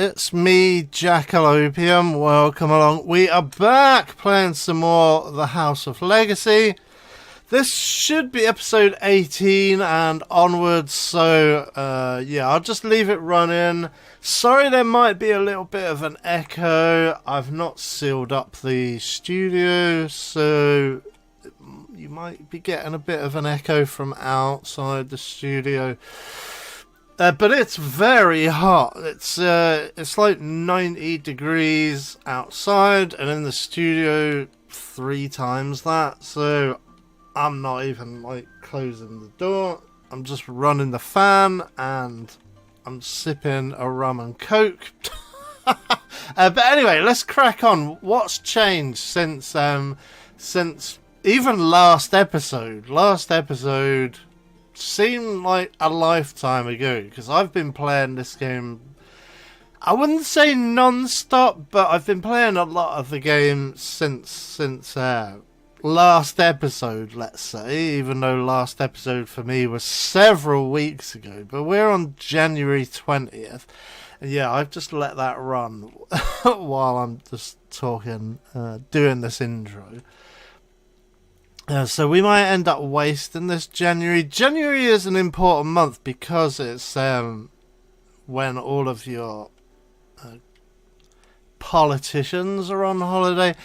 it's me, Jack-a-Lopium. Welcome along. We are back playing some more The House of Legacy. This should be episode 18 and onwards, so yeah, I'll just leave it running. Sorry there might be a little bit of an echo. I've not sealed up the studio, so you might be getting a bit of an echo from outside the studio. But it's very hot. It's like 90 degrees outside, and in the studio 3 times that. So I'm not even like closing the door. I'm just running the fan, and I'm sipping a rum and coke. But anyway, let's crack on. What's changed since even last episode? Last episode seemed like a lifetime ago, because I've been playing this game, I wouldn't say non-stop, but I've been playing a lot of the game since last episode, let's say, even though last episode for me was several weeks ago. But we're on January 20th, and yeah, I've just let that run while I'm just talking, doing this intro. So we might end up wasting this January. January is an important month because it's when all of your politicians are on holiday.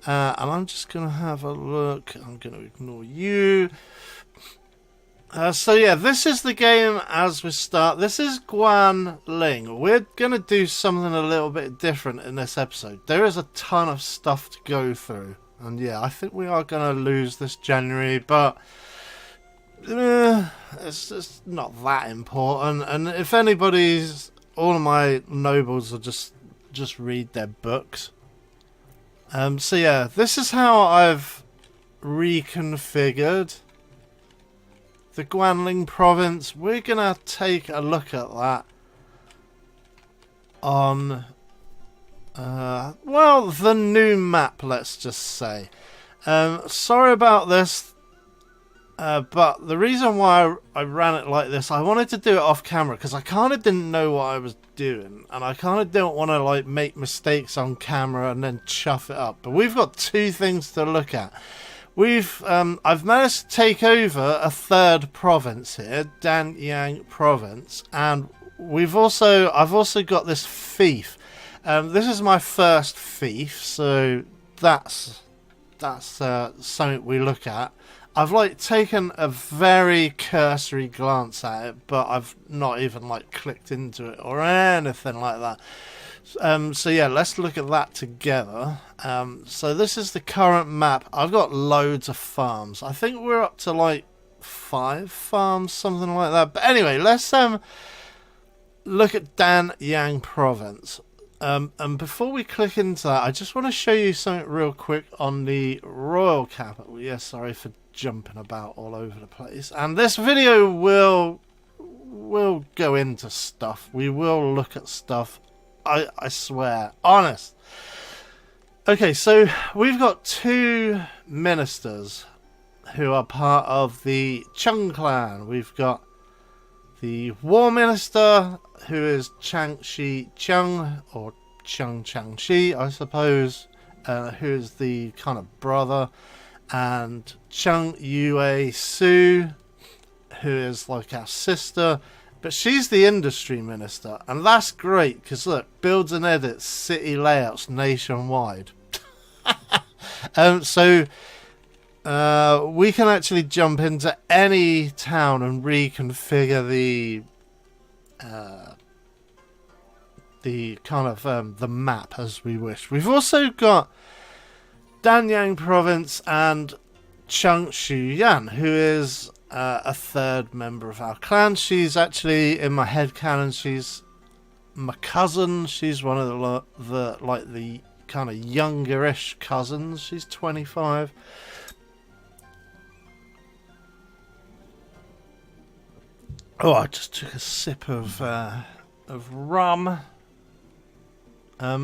And I'm just going to have a look. I'm going to ignore you. So yeah, this is the game as we start. This is Guan Ling. We're going to do something a little bit different in this episode. There is a ton of stuff to go through. And yeah, I think we are going to lose this January, but it's not that important. And if anybody's, all of my nobles will just read their books. So yeah, this is how I've reconfigured the Guanling province. We're going to take a look at that on well, the new map, let's just say. Sorry about this, but the reason why I ran it like this, I wanted to do it off camera because I kind of didn't know what I was doing, and I kind of don't want to like make mistakes on camera and then chuff it up. But we've got 2 things to look at. I've managed to take over a 3rd province here, Danyang province, and I've also got this FIEF. This is my first FIEF, so that's something we look at. I've like taken a very cursory glance at it, but I've not even like clicked into it or anything like that. So yeah, let's look at that together. So this is the current map. I've got loads of farms. I think we're up to like 5 farms, something like that. But anyway, let's look at Danyang province. And before we click into that, I just want to show you something real quick on the royal capital. Yes, sorry for jumping about all over the place. And this video will go into stuff. We will look at stuff. I swear. Honest. Okay, so we've got 2 ministers who are part of the Chung clan. We've got the War Minister, who is Chang Shi Chung, or Chung Chang Shi, I suppose, who is the kind of brother, and Chung Yue Su, who is like our sister, but she's the Industry Minister, and that's great, because look, builds and edits city layouts nationwide. So we can actually jump into any town and reconfigure the kind of the map as we wish. We've also got Danyang province and Chung Shuyan, who is a 3rd member of our clan. She's actually, in my headcanon, she's my cousin. She's one of the kind of younger-ish cousins. She's 25. Oh, I just took a sip of rum.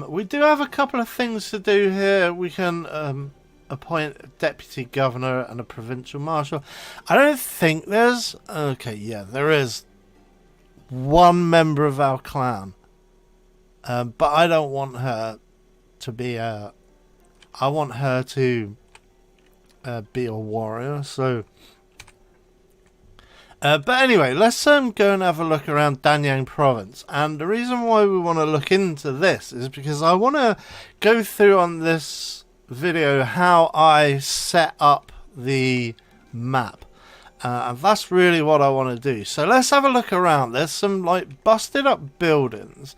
We do have a couple of things to do here. We can appoint a deputy governor and a provincial marshal. I don't think there's... Okay, yeah, there is 1 member of our clan But I don't want her to be a... I want her to be a warrior, so... but anyway, let's go and have a look around Danyang province. And the reason why we want to look into this is because I want to go through on this video how I set up the map. And that's really what I want to do. So let's have a look around. There's some like busted up buildings.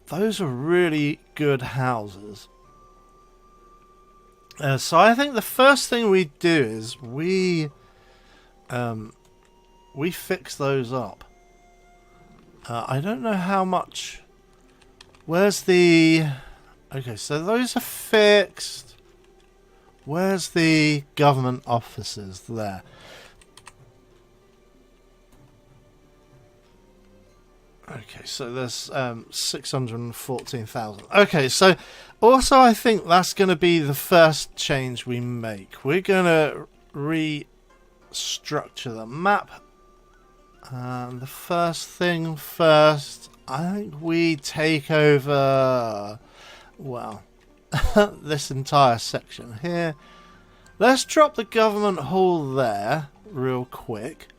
Those are really good houses. So I think the first thing we do is we fix those up. I don't know how much. Where's the... Okay, so those are fixed. Where's the government offices there? Okay, so there's 614,000. Okay, so also I think that's going to be the first change we make. We're going to restructure the map. And the first thing first, I think we take over, well, this entire section here. Let's drop the government hall there real quick.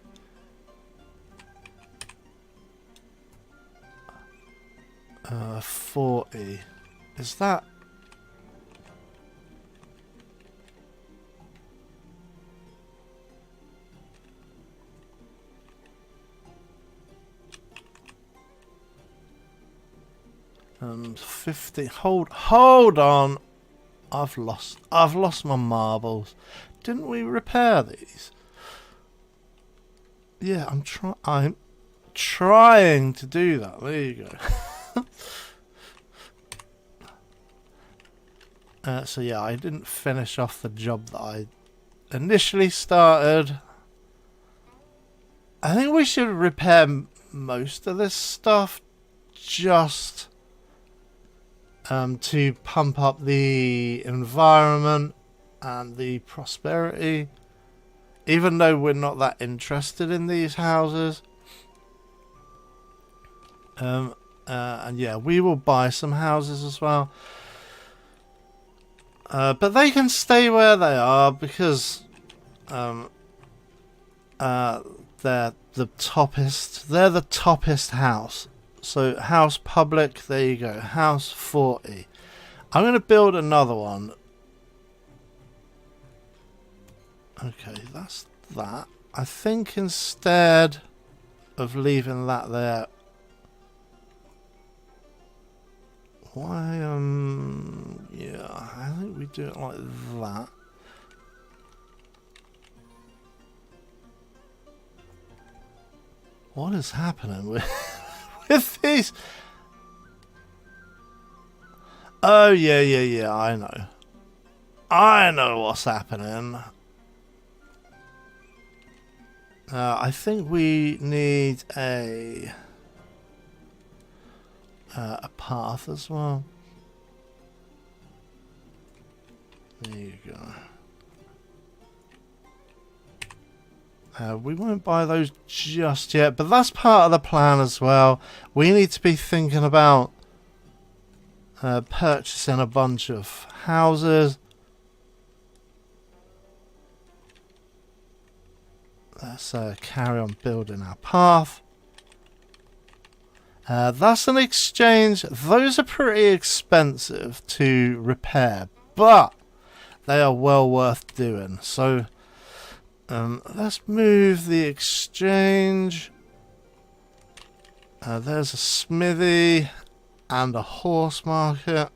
40. Is that... And 50. Hold on. I've lost my marbles. Didn't we repair these? Yeah, I'm trying to do that. There you go. So yeah, I didn't finish off the job that I initially started. I think we should repair most of this stuff just to pump up the environment and the prosperity, even though we're not that interested in these houses. And yeah, we will buy some houses as well. But they can stay where they are because they're the toppest. They're the toppest house. So house public, there you go. House 40. I'm going to build another one. Okay, that's that. I think instead of leaving that there, why, yeah, I think we do it like that. What is happening with these? Oh, yeah, I know what's happening. I think we need a path as well. There you go. We won't buy those just yet, but that's part of the plan as well. We need to be thinking about purchasing a bunch of houses. Let's carry on building our path. That's an exchange. Those are pretty expensive to repair, but they are well worth doing. So let's move the exchange. There's a smithy and a horse market.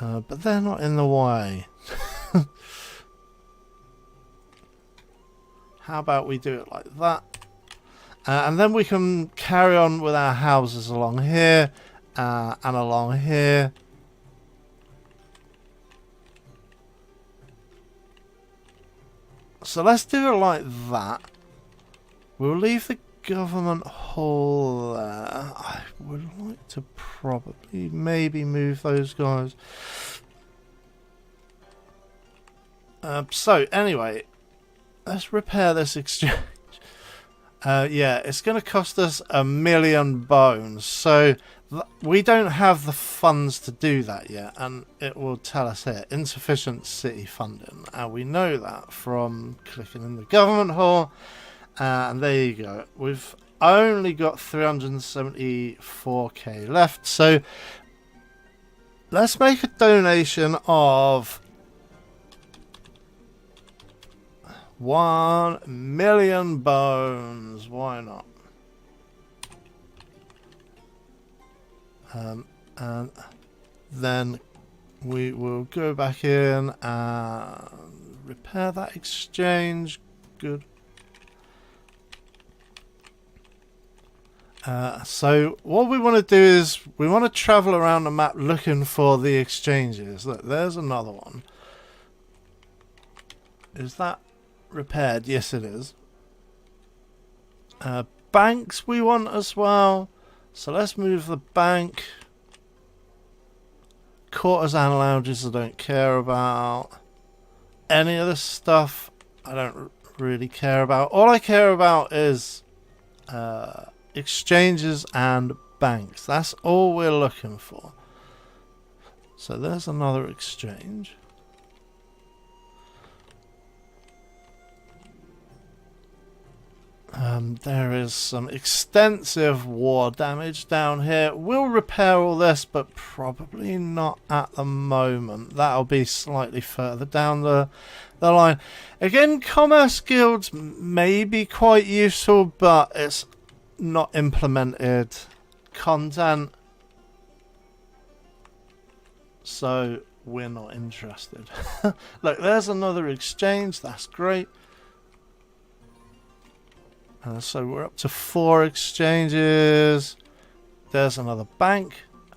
But they're not in the way. How about we do it like that? And then we can carry on with our houses along here and along here. So let's do it like that. We'll leave the government hall there. I would like to probably maybe move those guys. So anyway, let's repair this exchange. Yeah, it's going to cost us 1,000,000 bones. So we don't have the funds to do that yet. And it will tell us here, insufficient city funding. And we know that from clicking in the government hall. And there you go. We've only got 374k left. So let's make a donation of 1,000,000 bones. Why not? And then we will go back in and repair that exchange. Good. So what we want to do is we want to travel around the map looking for the exchanges. Look, there's another one. Is that repaired? Yes, it is. Banks we want as well. So let's move the bank. Courtesan lounges I don't care about. Any other stuff I don't really care about. All I care about is exchanges and banks. That's all we're looking for. So there's another exchange. There is some extensive war damage down here. We'll repair all this, but probably not at the moment. That'll be slightly further down the line. Again, commerce guilds may be quite useful, but it's not implemented content, so we're not interested. Look, there's another exchange. That's great. So we're up to 4 exchanges. There's another bank.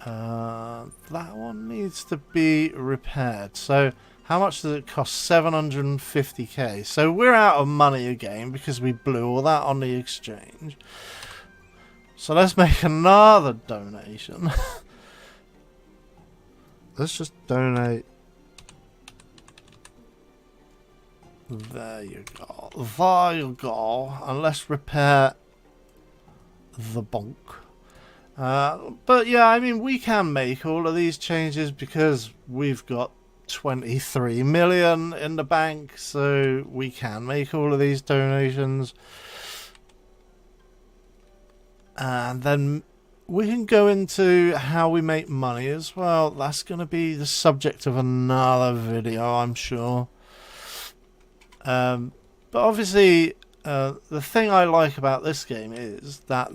That one needs to be repaired. So how much does it cost? 750k. So we're out of money again because we blew all that on the exchange. So let's make another donation. Let's just donate. There you go. There you go. And let's repair the bonk. But yeah, I mean, we can make all of these changes because we've got 23 million in the bank. So we can make all of these donations. And then we can go into how we make money as well. That's going to be the subject of another video, I'm sure. But obviously, the thing I like about this game is that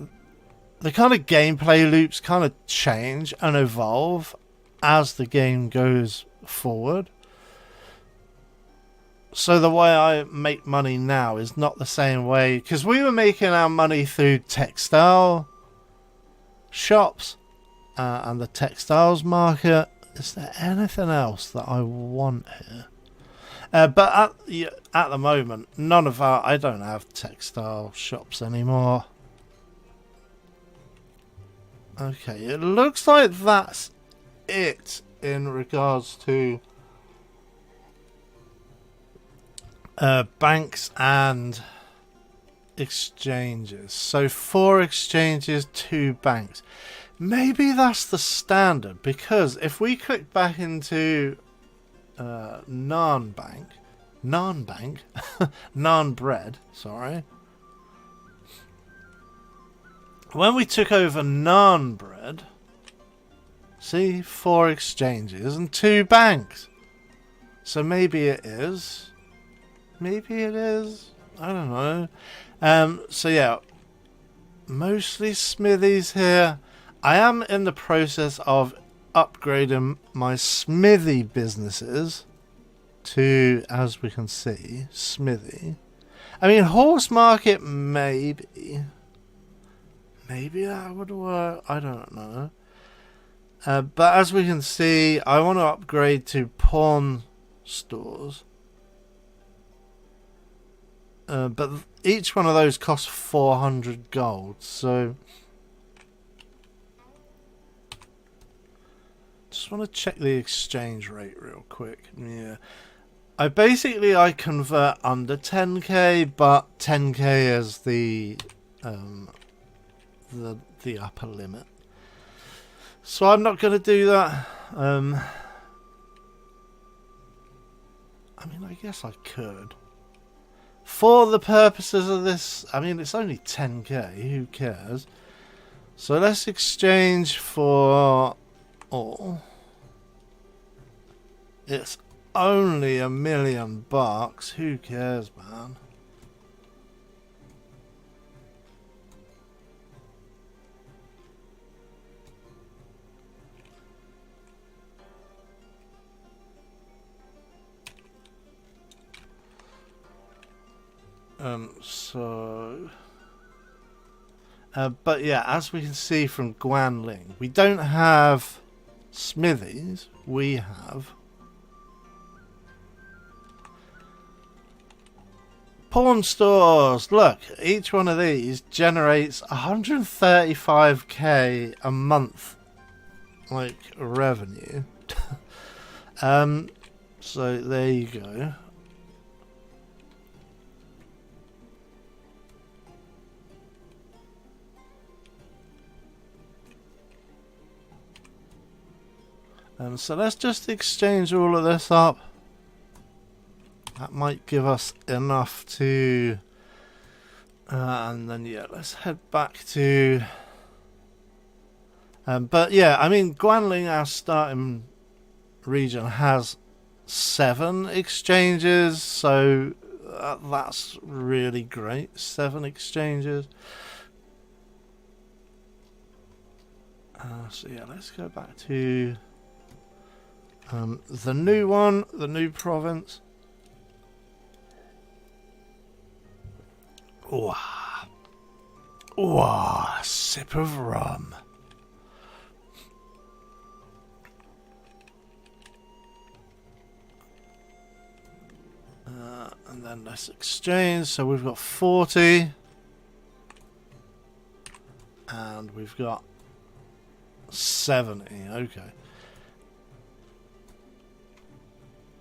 the kind of gameplay loops kind of change and evolve as the game goes forward. So the way I make money now is not the same way, because we were making our money through textile shops and the textiles market. Is there anything else that I want here? But at the moment, none of our... I don't have textile shops anymore. Okay, it looks like that's it in regards to banks and exchanges. So 4 exchanges, 2 banks. Maybe that's the standard, because if we click back into non-bread, sorry. When we took over non-bread, see, 4 exchanges and 2 banks. So maybe it is. Maybe it is. I don't know. So yeah, mostly smithies here. I am in the process of upgrading my smithy businesses to, as we can see, smithy. I mean, horse market, maybe that would work. I don't know. But as we can see, I want to upgrade to pawn stores. But each one of those costs 400 gold. So just want to check the exchange rate real quick. Yeah, I convert under 10k, but 10k is the the upper limit. So I'm not going to do that. I mean, I guess I could. For the purposes of this, I mean, it's only 10k, who cares? So let's exchange for all. It's only $1 million, who cares, man? But yeah, as we can see from Guanling, we don't have smithies, we have pawn stores. Look, each one of these generates 135k a month, like, revenue. So there you go. So let's just exchange all of this up. That might give us enough to... and then, yeah, let's head back to... but, yeah, I mean, Guanling, our starting region, has 7 exchanges. So that's really great. 7 exchanges. So, yeah, let's go back to... the new one, the new province. Ooh, ooh, a sip of rum. And then let's exchange. So we've got 40. And we've got 70. Okay.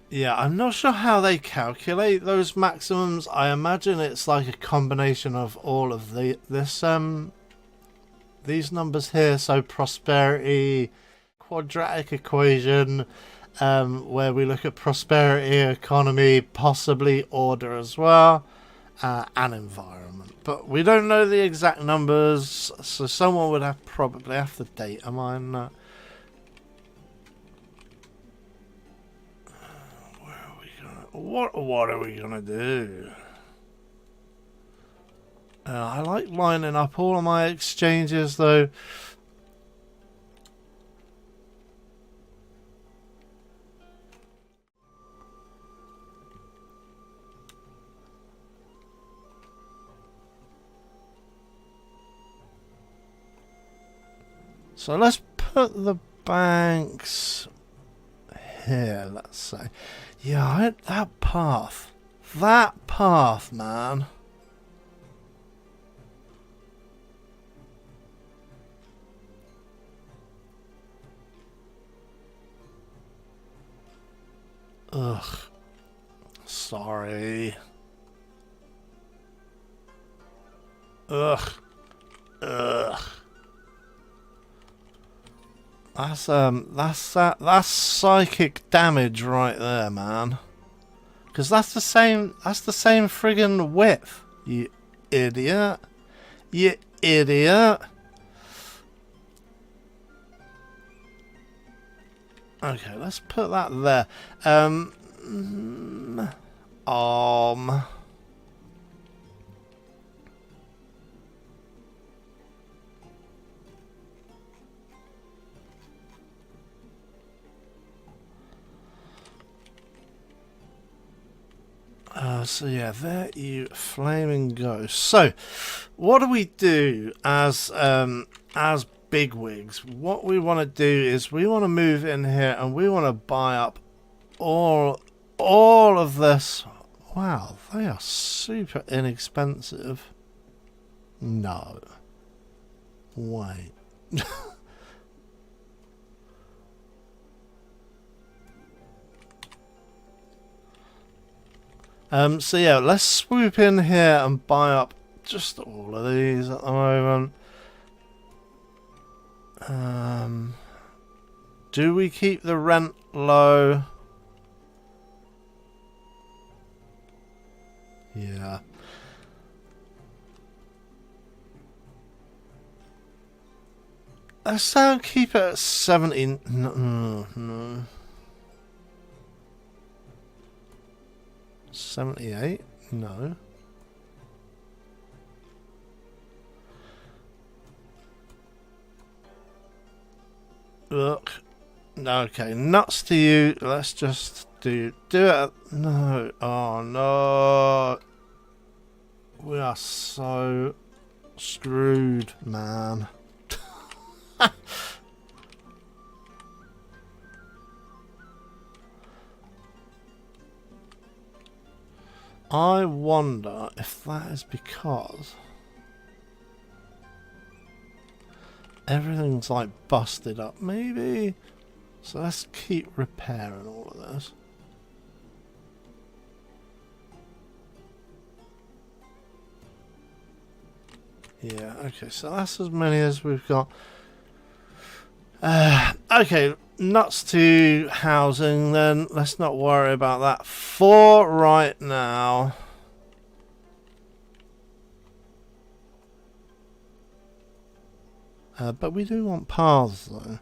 Yeah, I'm not sure how they calculate those maximums. I imagine it's like a combination of all of these numbers here. So prosperity, quadratic equation, where we look at prosperity, economy, possibly order as well, and environment. But we don't know the exact numbers, so someone would probably have to data mine that. What are we gonna do? I like lining up all of my exchanges though. So let's put the banks here, let's say. Yeah, that path, man. Ugh. Sorry. Ugh. That's psychic damage right there, man. Because that's the same friggin' width. You idiot. You idiot. Okay, let's put that there. So yeah, there you flaming go. So, what do we do as bigwigs? What we want to do is we want to move in here and we want to buy up all of this. Wow, they are super inexpensive. No. Wait. So yeah, let's swoop in here and buy up just all of these at the moment. Do we keep the rent low? Yeah. Let's keep it at 70. No. 78? No. Look. Okay, nuts to you. Let's just do it. No. Oh no. We are so screwed, man. I wonder if that is because everything's like busted up, maybe. So let's keep repairing all of this. Yeah, okay, so that's as many as we've got. Okay, nuts to housing then. Let's not worry about that for right now. But we do want paths though.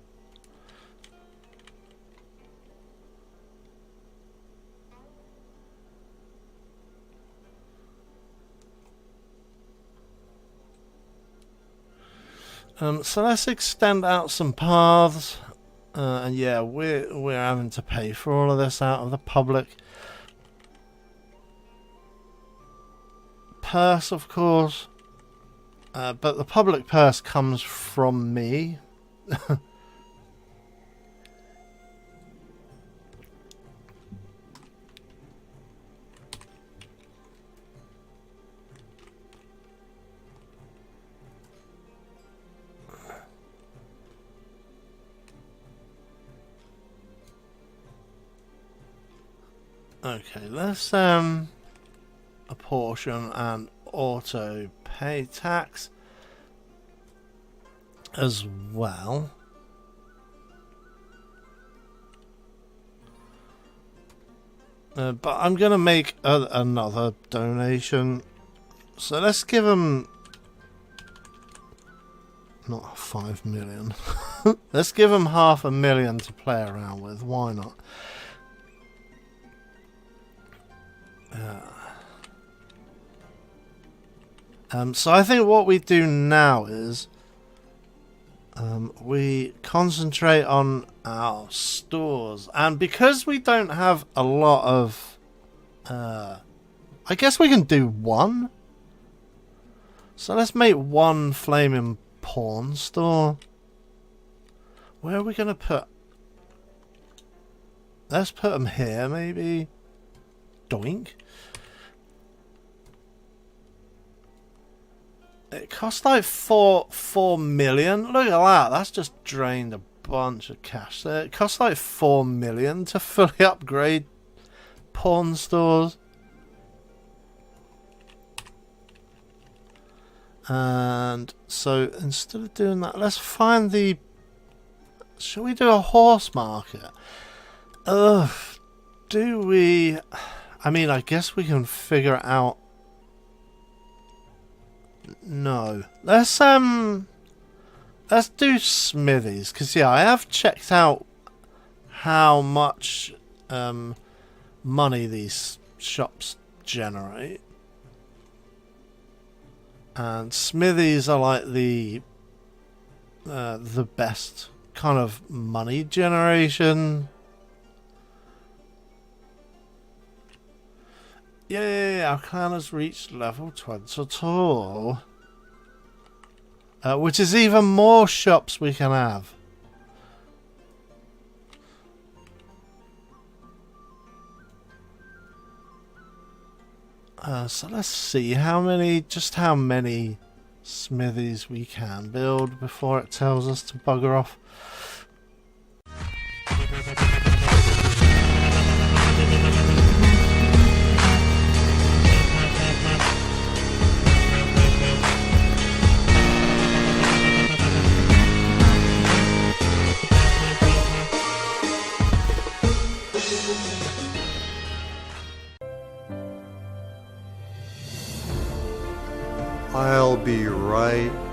So let's extend out some paths, and yeah, we're having to pay for all of this out of the public purse, of course, but the public purse comes from me. Okay, let's apportion and auto pay tax as well. But I'm gonna make another donation, so let's give them not 5 million. Let's give them 500,000 to play around with. Why not? So I think what we do now is we concentrate on our stores, and because we don't have a lot of I guess we can do one, so let's make one flaming pawn store. Where are we gonna put? Let's put them here, maybe. Doink. It costs like 4 million. Look at that. That's just drained a bunch of cash there. It costs like 4 million to fully upgrade pawn stores. And so instead of doing that, let's find the... Shall we do a horse market? Ugh. Do we... I mean, I guess we can figure it out. No. Let's do smithies, because yeah, I have checked out how much money these shops generate. And smithies are like the best kind of money generation. Yay, our clan has reached level 22. Which is even more shops we can have. So let's see how many smithies we can build before it tells us to bugger off. I'll be right